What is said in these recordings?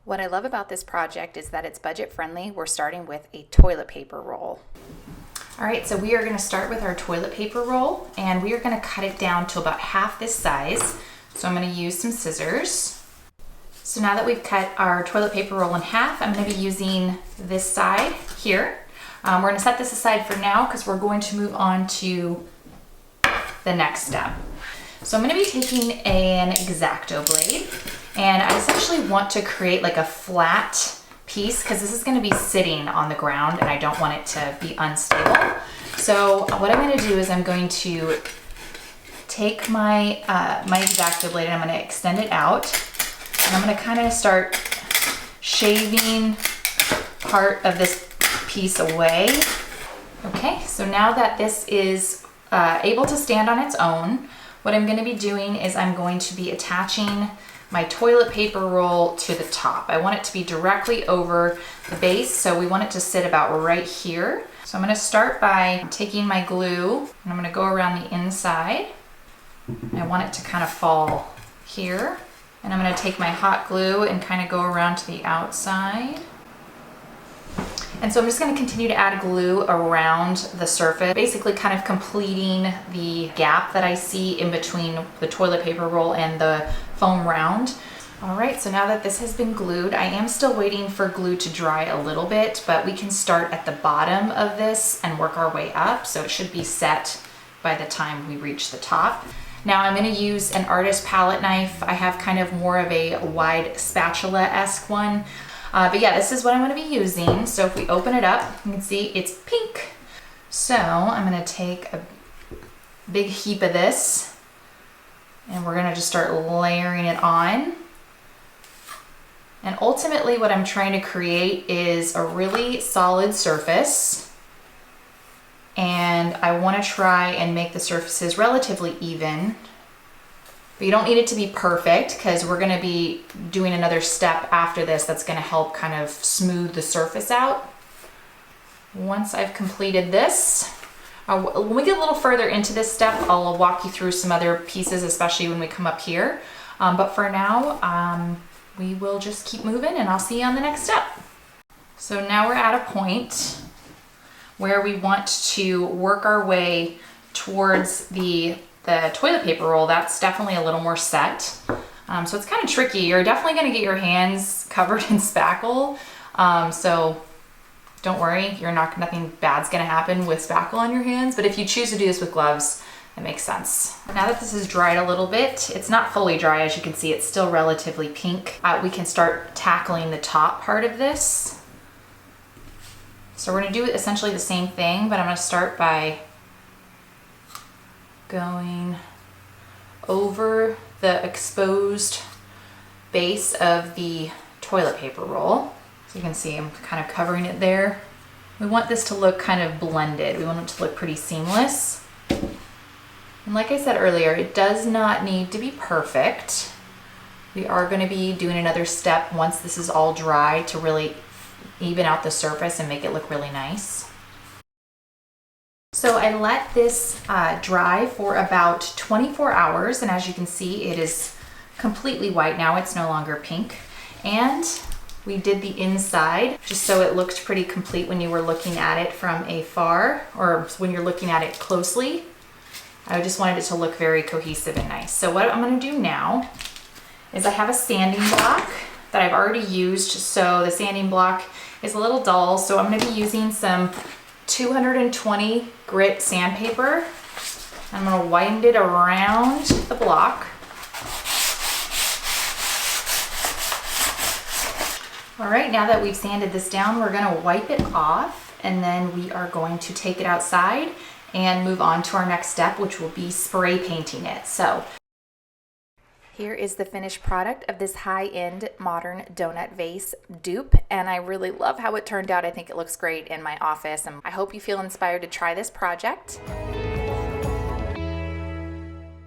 What I love about this project is that it's budget friendly. We're starting with a toilet paper roll. All right, so we are gonna start with our toilet paper roll and we are gonna cut it down to about half this size. So I'm gonna use some scissors. So now that we've cut our toilet paper roll in half, I'm gonna be using this side here. We're gonna set this aside for now because we're going to move on to the next step. So I'm gonna be taking an X-Acto blade and I essentially want to create like a flat piece because this is gonna be sitting on the ground and I don't want it to be unstable. So what I'm gonna do is I'm going to take my X-Acto blade and I'm gonna extend it out and I'm gonna kind of start shaving part of this piece away. Okay, so now that this is able to stand on its own, what I'm going to be doing is I'm going to be attaching my toilet paper roll to the top. I want it to be directly over the base, so we want it to sit about right here. So I'm going to start by taking my glue and I'm going to go around the inside. I want it to kind of fall here. And I'm going to take my hot glue and kind of go around to the outside. And so I'm just going to continue to add glue around the surface, basically kind of completing the gap that I see in between the toilet paper roll and the foam round. All right, so now that this has been glued, I am still waiting for glue to dry a little bit, but we can start at the bottom of this and work our way up. So it should be set by the time we reach the top. Now I'm going to use an artist palette knife. I have kind of more of a wide spatula-esque one. But yeah, this is what I'm going to be using. So if we open it up, you can see it's pink. So I'm going to take a big heap of this and we're going to just start layering it on. And ultimately what I'm trying to create is a really solid surface. And I want to try and make the surfaces relatively even. But you don't need it to be perfect because we're going to be doing another step after this that's going to help kind of smooth the surface out. Once I've completed this, when we get a little further into this step, I'll walk you through some other pieces, especially when we come up here. But for now, we will just keep moving and I'll see you on the next step. So now we're at a point where we want to work our way towards the toilet paper roll. That's definitely a little more set. So it's kind of tricky. You're definitely going to get your hands covered in spackle. So don't worry, nothing bad's going to happen with spackle on your hands. But if you choose to do this with gloves, it makes sense. Now that this is dried a little bit, it's not fully dry, as you can see, it's still relatively pink. We can start tackling the top part of this. So we're going to do essentially the same thing, but I'm going to start by going over the exposed base of the toilet paper roll. So you can see I'm kind of covering it there. We want this to look kind of blended. We want it to look pretty seamless. And like I said earlier, it does not need to be perfect. We are going to be doing another step once this is all dry to really even out the surface and make it look really nice. So I let this dry for about 24 hours, and as you can see, it is completely white now. It's no longer pink. And we did the inside just so it looked pretty complete when you were looking at it from afar, or when you're looking at it closely. I just wanted it to look very cohesive and nice. So what I'm going to do now is I have a sanding block that I've already used. So the sanding block is a little dull, so I'm going to be using some 220 grit sandpaper. I'm going to wind it around the block. All right, now that we've sanded this down, we're going to wipe it off and then we are going to take it outside and move on to our next step, which will be spray painting it. So here is the finished product of this high-end modern donut vase dupe, and I really love how it turned out. I think it looks great in my office, and I hope you feel inspired to try this project.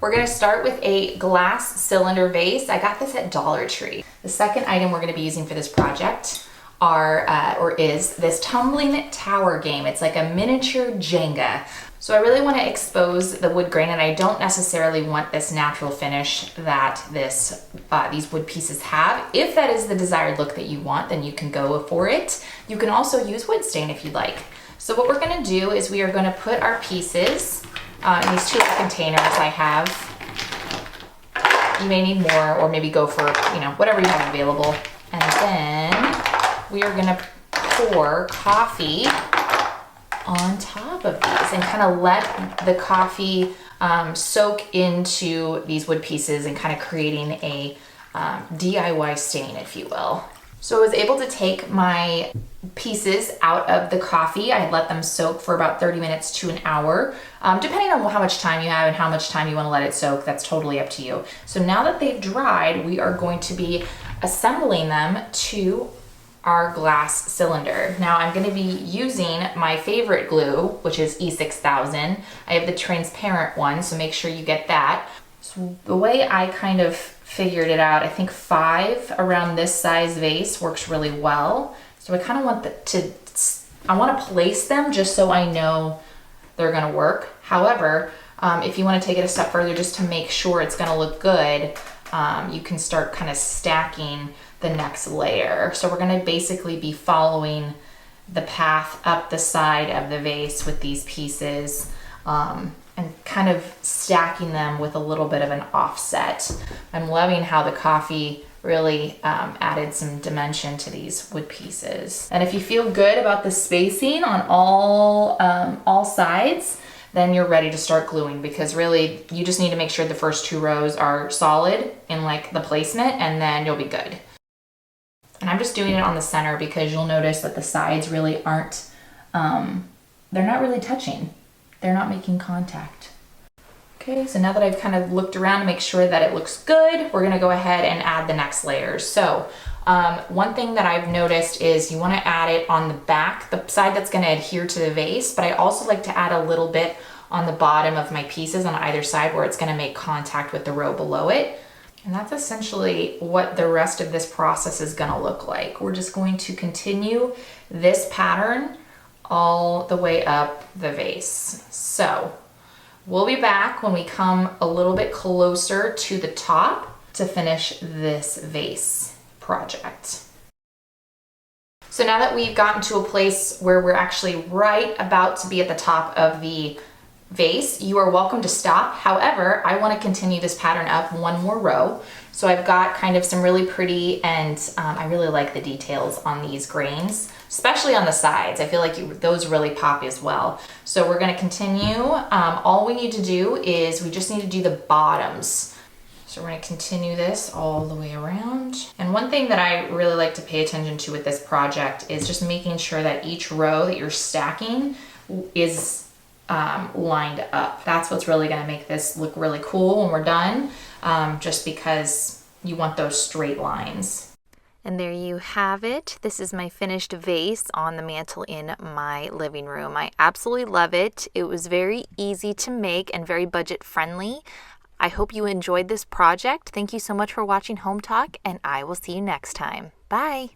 We're going to start with a glass cylinder vase. I got this at Dollar Tree. The second item we're going to be using for this project is this tumbling tower game. It's like a miniature Jenga. So I really want to expose the wood grain, and I don't necessarily want this natural finish that these wood pieces have. If that is the desired look that you want, then you can go for it. You can also use wood stain if you'd like. So what we're going to do is we are going to put our pieces in these 2 containers I have. You may need more, or maybe go for, whatever you have available. And then we are going to pour coffee on top of these and kind of let the coffee soak into these wood pieces and kind of creating a DIY stain, if you will. So I was able to take my pieces out of the coffee. I had let them soak for about 30 minutes to an hour, depending on how much time you have and how much time you want to let it soak. That's totally up to you. So now that they've dried, we are going to be assembling them to our glass cylinder. Now I'm going to be using my favorite glue, which is E6000. I have the transparent one, so make sure you get that. So the way I kind of figured it out, I think 5 around this size vase works really well. So I kind of want I want to place them just so I know they're going to work. However, if you want to take it a step further just to make sure it's going to look good, you can start kind of stacking the next layer. So we're going to basically be following the path up the side of the vase with these pieces and kind of stacking them with a little bit of an offset. I'm loving how the coffee really added some dimension to these wood pieces. And if you feel good about the spacing on all sides, then you're ready to start gluing, because really you just need to make sure the first 2 rows are solid in like the placement, and then you'll be good. And I'm just doing it on the center because you'll notice that the sides really aren't, they're not really touching. They're not making contact. Okay, so now that I've kind of looked around to make sure that it looks good, we're gonna go ahead and add the next layers. So one thing that I've noticed is you wanna add it on the back, the side that's gonna adhere to the vase, but I also like to add a little bit on the bottom of my pieces on either side where it's gonna make contact with the row below it. And that's essentially what the rest of this process is gonna look like. We're just going to continue this pattern all the way up the vase. So we'll be back when we come a little bit closer to the top to finish this vase project. So now that we've gotten to a place where we're actually right about to be at the top of the vase, you are welcome to stop. However, I want to continue this pattern up 1 more row. So I've got kind of some really pretty, and I really like the details on these grains, especially on the sides. I feel like those really pop as well. So we're going to continue. All we need to do is we just need to do the bottoms. So we're going to continue this all the way around. And one thing that I really like to pay attention to with this project is just making sure that each row that you're stacking is lined up. That's what's really going to make this look really cool when we're done, just because you want those straight lines. And there you have it. This is my finished vase on the mantle in my living room. I absolutely love it. It was very easy to make and very budget friendly. I hope you enjoyed this project. Thank you so much for watching Home Talk, and I will see you next time. Bye.